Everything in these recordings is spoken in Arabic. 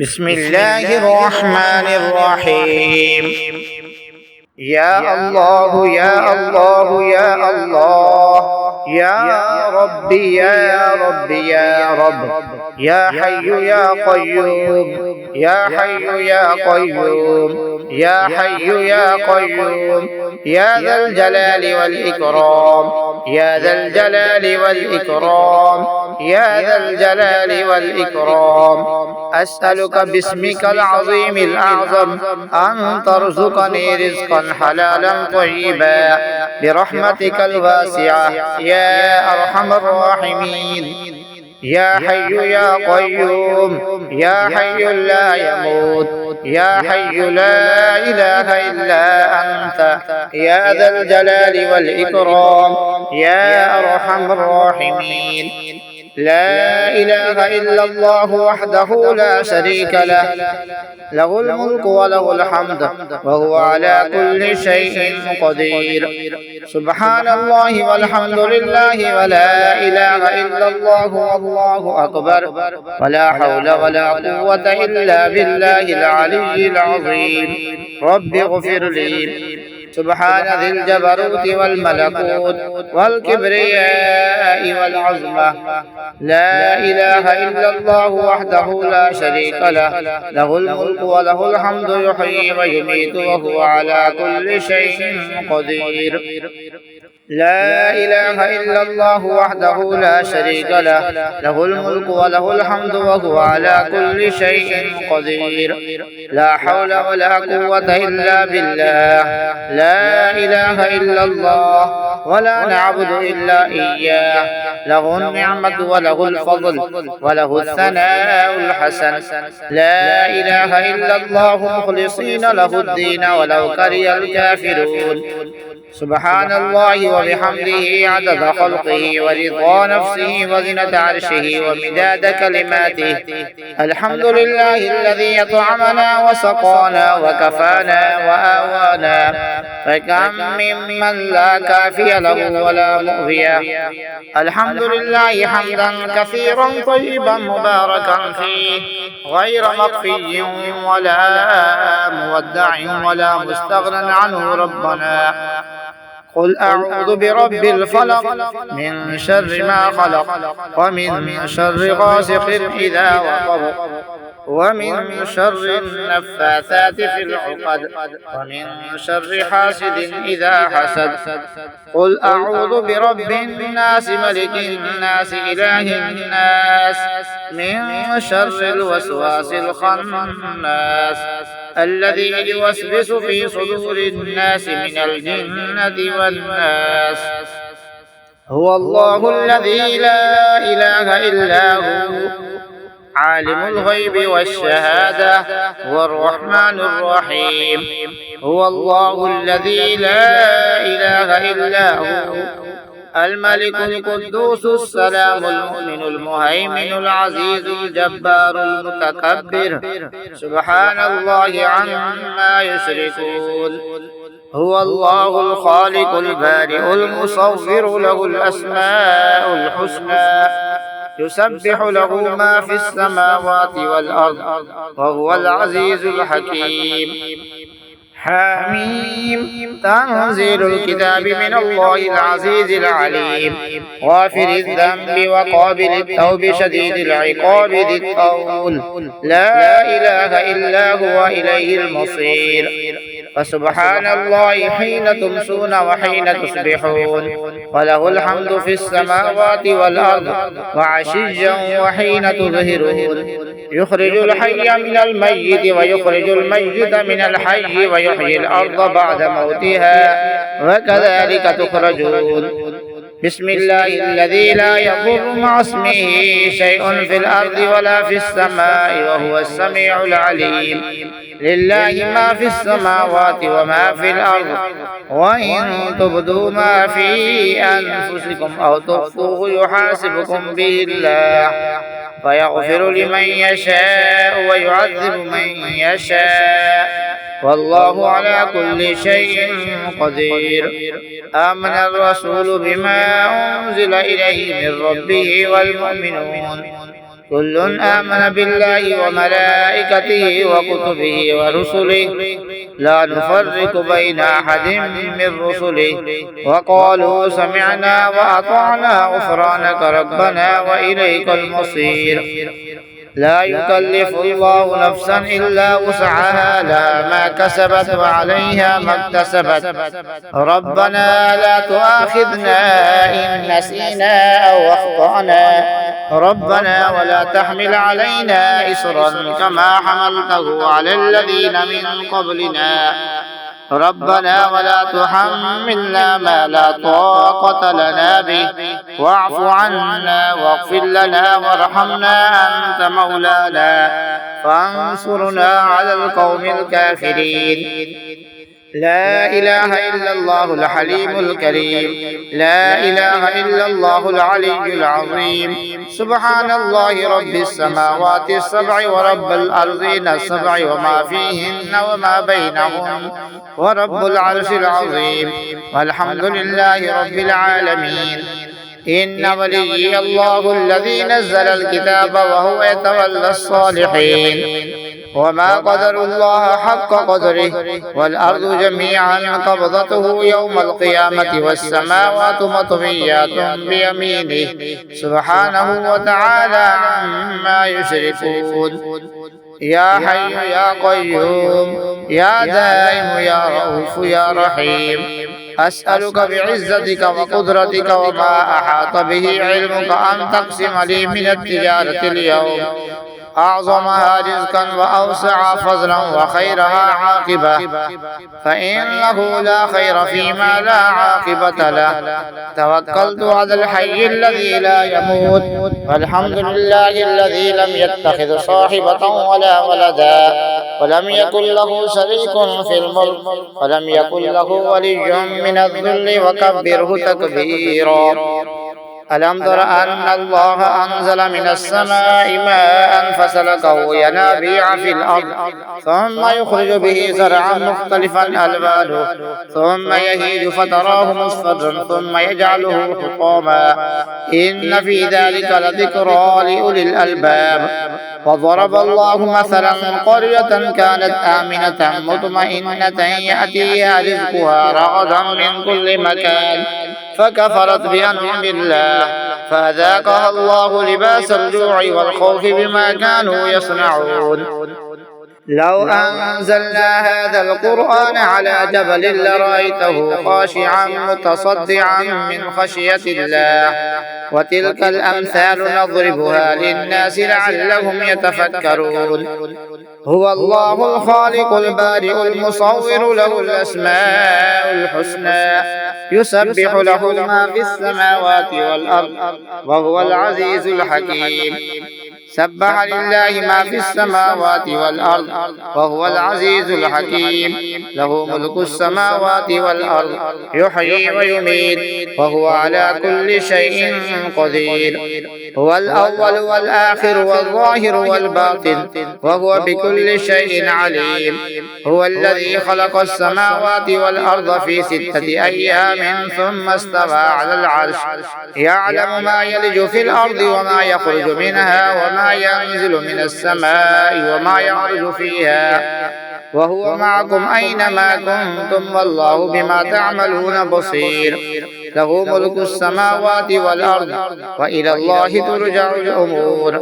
بسم الله الرحمن الرحيم. يا الله يا الله يا الله يا ربي يا ربي يا رب يا حي يا قيوم يا حي يا قيوم يا حي يا قيوم يا ذا الجلال والإكرام يا ذا الجلال والإكرام يا ذا الجلال والإكرام أسألك باسمك العظيم الأعظم أن ترزقني رزقا حلالا طيبا برحمتك الواسعة يا أرحم الراحمين. يا حي يا قيوم يا حي لا يموت يا حي لا إله إلا أنت يا ذا الجلال والإكرام يا أرحم الراحمين. لا إله إلا الله وحده لا شريك له له الملك وله الحمد وهو على كل شيء قدير. سبحان الله والحمد لله ولا إله إلا الله والله أكبر ولا حول ولا قوة إلا بالله العلي العظيم. رب اغفر لي. سبحان ذي الجبروت والملكوت والكبرياء والعظمة. لا إله إلا الله وحده لا شريك له له الملك وله الحمد يحيي ويميت وهو على كل شيء قدير. لا إله إلا الله وحده لا شريك له له الملك وله الحمد وهو على كل شيء قدير. لا حول ولا قوة إلا بالله. لا إله إلا الله ولا نعبد إلا إياه. له النعمة وله الفضل وله الثناء الحسن. لا إله إلا الله مخلصين له الدين ولو كره الكافرون. سبحان الله وبحمده عدد خلقه ورضا نفسه وزنة عرشه ومداد كلماته. الحمد لله الذي أطعمنا وسقانا وكفانا وآوانا. فكم ممن لا كافي له ولا مؤوي. الحمد لله حمدا كثيرا طيبا مباركا فيه غير مطفي ولا مودع ولا مستغنى عنه ربنا. قل أعوذ برب الفلق من شر ما خلق ومن شر غاسق إذا وقب ومن شر النفاثات في العقد ومن شر حاسد إذا حسد. قل أعوذ برب الناس ملك الناس إله الناس من شر الوسواس الخناس الذي يوسوس في صدور الناس من الجنة والناس. هو الله الذي لا إله إلا هو عالم الغيب والشهادة هو الرحمن الرحيم. هو الله الذي لا إله إلا هو الملك القدوس السلام المؤمن المهيمن العزيز الجبار المتكبر. سبحان الله عما يشركون. هو الله الخالق البارئ المصور له الأسماء الحسنى يسبح له ما في السماوات والأرض وهو العزيز الحكيم. حميم. تنزيل الكتاب من الله العزيز العليم غافر الذنب وقابل التوب شديد العقاب ذي الطول. لا إله إلا هو إليه المصير. فسبحان الله حين تمسون وحين تصبحون وله الحمد في السماوات والأرض وعشيا وحين تظهرون. يخرج الحي من الميت ويخرج الميت من الحي ويحيي الأرض بعد موتها وكذلك تخرجون. بسم الله الذي لا يضر مع اسمه شيء في الأرض ولا في السماء وهو السميع العليم. لله ما في السماوات وما في الأرض وإن تبدوا ما في أنفسكم أو تخفوه يحاسبكم به الله فيغفر لمن يشاء ويعذب من يشاء والله على كل شيء قدير. آمن الرسول بما أنزل إليه من ربه والمؤمنون كل آمن بالله وملائكته وكتبه ورسله لا نفرق بين أحد من رسله وقالوا سمعنا وأطعنا غفرانك ربنا وإليك المصير. لا يكلف الله نفسا إلا وسعها لها ما كسبت وعليها ما اكتسبت ربنا لا تؤاخذنا إن نسينا أو أخطأنا ربنا ولا تحمل علينا إصرا كما حملته على الذين من قبلنا ربنا ولا تحملنا ما لا طاقة لنا به واعف عنا واغفر لنا وارحمنا أنت مولانا فانصرنا على القوم الكافرين. لا إله إلا الله الحليم الكريم لا إله إلا الله العلي العظيم سبحان الله رب السماوات السبع ورب الأرضين السبع وما فيهن وما بينهم ورب العرش العظيم والحمد لله رب العالمين. إن ولي الله الذي نزل الكتاب وهو يتولى الصالحين وما قدر الله حق قدره والأرض جميعا قبضته يوم القيامة والسماوات مطويات بيمينه سبحانه وتعالى عما يشركون. يا حي يا قيوم يا دائم يا رؤوف يا رحيم أسألك بعزتك وقدرتك وما أحاط به علمك أن تقسم لي من التجارة اليوم أعظمها رزقا وأوسع فضلا وخيرها عاقبة فإنه لا خير فيما لا عاقبة له. توكلت على الحي الذي لا يموت والحمد لله الذي لم يتخذ صاحبة ولا ولدا ولم يكن له شريك في الملك ولم يكن له ولي من الذل وكبره تكبيرا. ألم تر أن الله أنزل من السماء ماء فسلكه ينابيع في الأرض ثم يخرج به زرعا مختلفا ألوانه ثم يهيج فتراه مصفرا ثم يجعله حطاما إن في ذلك لذكرى لأولي الألباب. وضرب الله مثلا قرية كانت آمنة مطمئنة يأتيها رزقها رغدا من كل مكان فكفرت بأنعم الله فأذاقها الله لباس الجوع والخوف بما كانوا يصنعون. لو أنزلنا هذا القرآن على جبل لرأيته خاشعا متصدعا من خشية الله وتلك الأمثال نضربها للناس لعلهم يتفكرون. هو الله الخالق البارئ المصور له الأسماء الحسنى يسبح له ما في السماوات والأرض وهو العزيز الحكيم. سبح لله ما في السماوات والأرض وهو العزيز الحكيم له ملك السماوات والأرض يحيي ويميت وهو على كل شيء قدير. هو الأول والآخر والظاهر والباطن وهو بكل شيء عليم. هو الذي خلق السماوات والأرض في 6 أيام ثم استوى على العرش يعلم ما يلج في الأرض وما يخرج منها وما ينزل من السماء وما يعرج فيها وهو معكم أينما كنتم والله بما تعملون بصير. له ملك السماوات والأرض وإلى الله ترجع الأمور.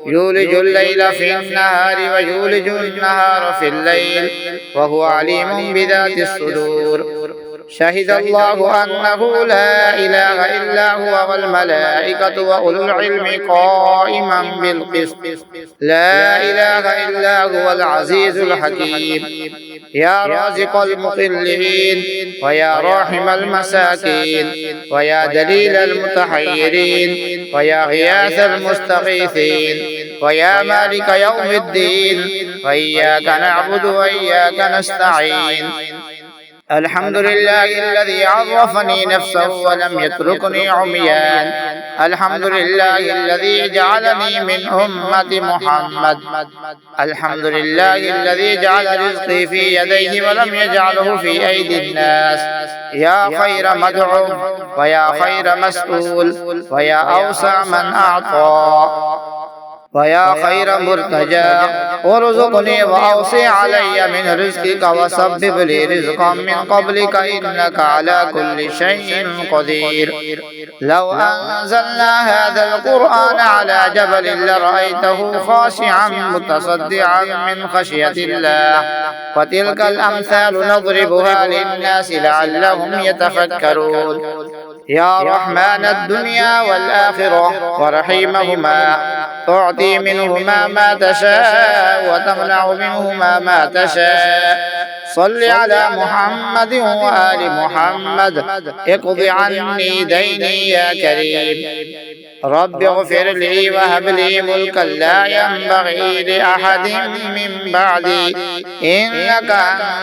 يولج الليل في النهار ويولج النهار في الليل وهو عليم بذات الصدور. شهد الله أنه لا إله إلا هو والملائكة وأولو العلم قائما بالقسط لا إله إلا هو العزيز الحكيم. يا رازق المقلين ويا راحم المساكين ويا دليل المتحيرين ويا غياث المستغيثين ويا مالك يوم الدين وإياك نعبد وإياك نستعين. الحمد لله الذي عرفني نفسه ولم يتركني عميان. الحمد لله الذي جعلني من أمة محمد. الحمد لله الذي جعل رزقي في يديه ولم يجعله في أيدي الناس. يا خير مدعو ويا خير مسؤول ويا أوسع من أعطى. ويا خير مرتجى وارزقني وأوصي علي من رزقك وسبب لي رزقا من قبلك إنك على كل شيء قدير. لو أنزلنا هذا القرآن على جبل لرأيته خاشعا متصدعا من خشية الله وتلك الأمثال نضربها للناس لعلهم يتفكرون. يا رحمن الدنيا والآخرة ورحيمهما تعطي منهما ما تشاء وتمنع منهما ما تشاء صل على محمد وآل محمد اقض عني ديني يا كريم. رب اغفر لي وهب لي ملكا لا ينبغي لأحد من بعدي إنك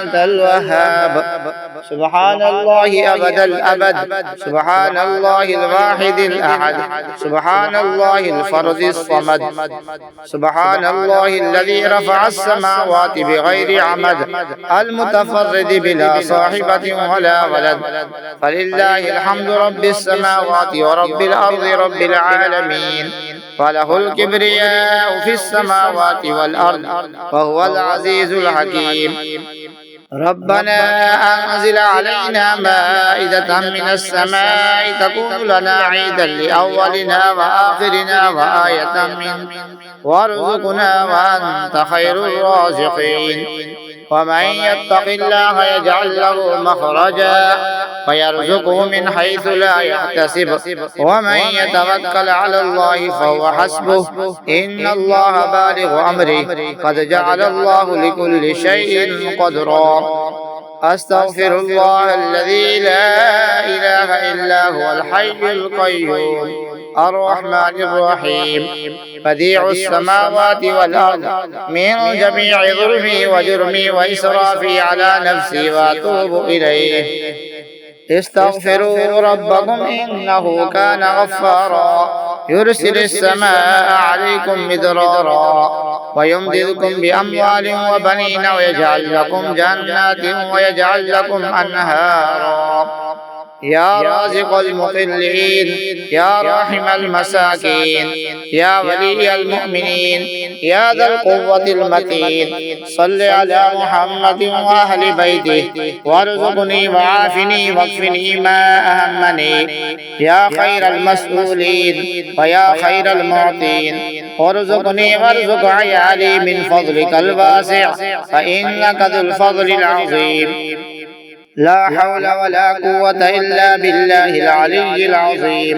أنت الوهاب. سبحان الله أبد الأبد، سبحان الله الواحد الأحد، سبحان الله الفرد الصمد، سبحان الله الذي رفع السماوات بغير عمد المتفرد بلا صاحبة ولا ولد، فلله الحمد رب السماوات ورب الأرض رب العالمين، وله الكبرياء في السماوات والأرض وهو العزيز الحكيم. ربنا أنزل علينا مائدة من السماء تكون لنا عيدا لأولنا وآخرنا وآية منك وارزقنا وأنت خير الرازقين. ومن يتق الله يجعل له مخرجا ويرزقه من حيث لا يحتسب ومن يتوكل على الله فهو حسبه إن الله بالغ أمره قد جعل الله لكل شيء قدرا. أستغفر الله الذي لا إله إلا هو الحي القيوم الرحمن الرحيم بديع السماوات والأرض من جميع ظلمي وجرمي وإسرافي على نفسي وأتوب إليه. استغفروا ربكم إنه كان غفارا يرسل السماء عليكم مدرارا ويمددكم بأموال وبنين ويجعل لكم جنات ويجعل لكم أنهارا. يا رازق المقلين يا راحم المساكين يا ولي المؤمنين يا ذا القوة المتين صل على محمد وأهل بيته وارزقني وعافني واكفني ما أهمني يا خير المسؤولين ويا خير المعطين وارزقني وارزق عيالي من فضلك الواسع فإنك ذو الفضل العظيم. لا حول ولا قوة إلا بالله العلي العظيم.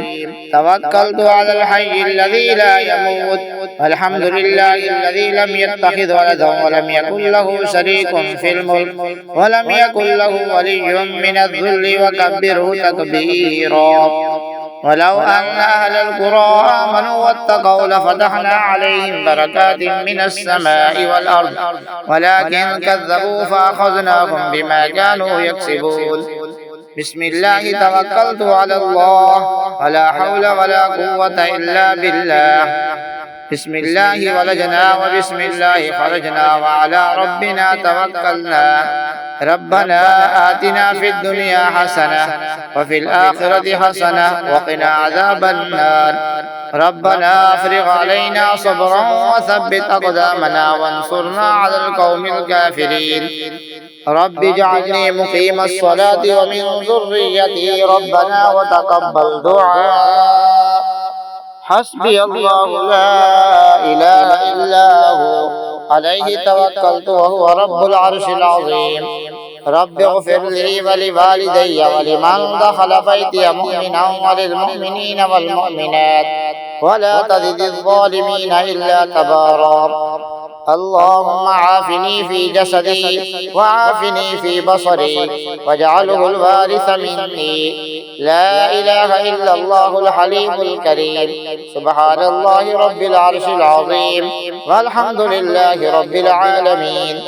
توكلت على الحي الذي لا يموت والحمد لله الذي لم يتخذ ولدا ولم يكن له شريك في الملك ولم يكن له ولي من الذل وكبره تكبيرا. ولو أن أهل القرى آمنوا واتقوا لفتحنا عليهم بركات من السماء والأرض ولكن كذبوا فأخذناهم بما كانوا يكسبون. بسم الله توكلت على الله ولا حول ولا قوة إلا بالله. بسم الله ولجنا وبسم الله خرجنا وعلى ربنا توكلنا. ربنا آتنا في الدنيا حسنة وفي الآخرة حسنة وقنا عذاب النار. ربنا افرغ علينا صبرا وثبت أقدامنا وانصرنا على القوم الكافرين. رب اجعلني مقيم الصلاة ومن ذريتي ربنا وتقبل دعاء. حسبي الله لا إله إلا هو عليه توكلت وهو رب العرش العظيم. رب اغفر لي ولوالدي ولمن دخل بيتي مؤمنا وللمؤمنين والمؤمنات ولا تزد الظالمين إلا تبارا. اللهم عافني في جسدي وعافني في بصري واجعله الوارث مني. لا إله إلا الله الحليم الكريم. سبحان الله رب العرش العظيم والحمد لله رب العالمين.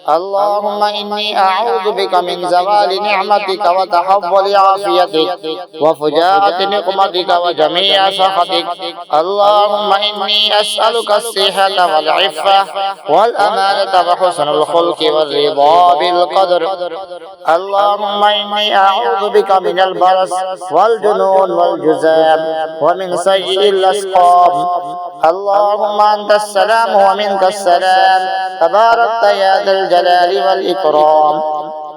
اللهم إني أعوذ بك من زوال نعمتك وتحول عافيتك وفجاءة نقمتك وجميع سخطك. اللهم إني أسألك الصحة والعفة والأمانة وحسن الخلق والرضا بالقدر. اللهم إني أعوذ بك من البرص والجنون والجذام ومن سيء الأسقام. اللهم أنت السلام ومنك السلام تباركت يا ذا الجلال والإكرام.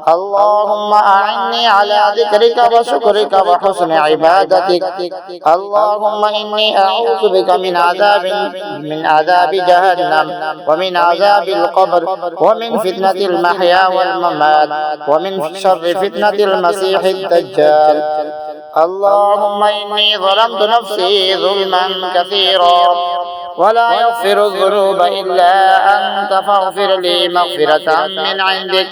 اللهم أعني على ذكرك وشكرك وحسن عبادتك. اللهم إني أعوذ بك من عذاب جهنم ومن عذاب القبر ومن فتنة المحيا والممات ومن شر فتنة المسيح الدجال. اللهم إني ظلمت نفسي ظلما كثيرا ولا يغفر الذنوب إلا أنت فاغفر لي مغفرة من عندك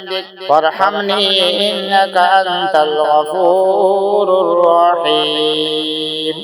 وارحمني إنك أنت الغفور الرحيم.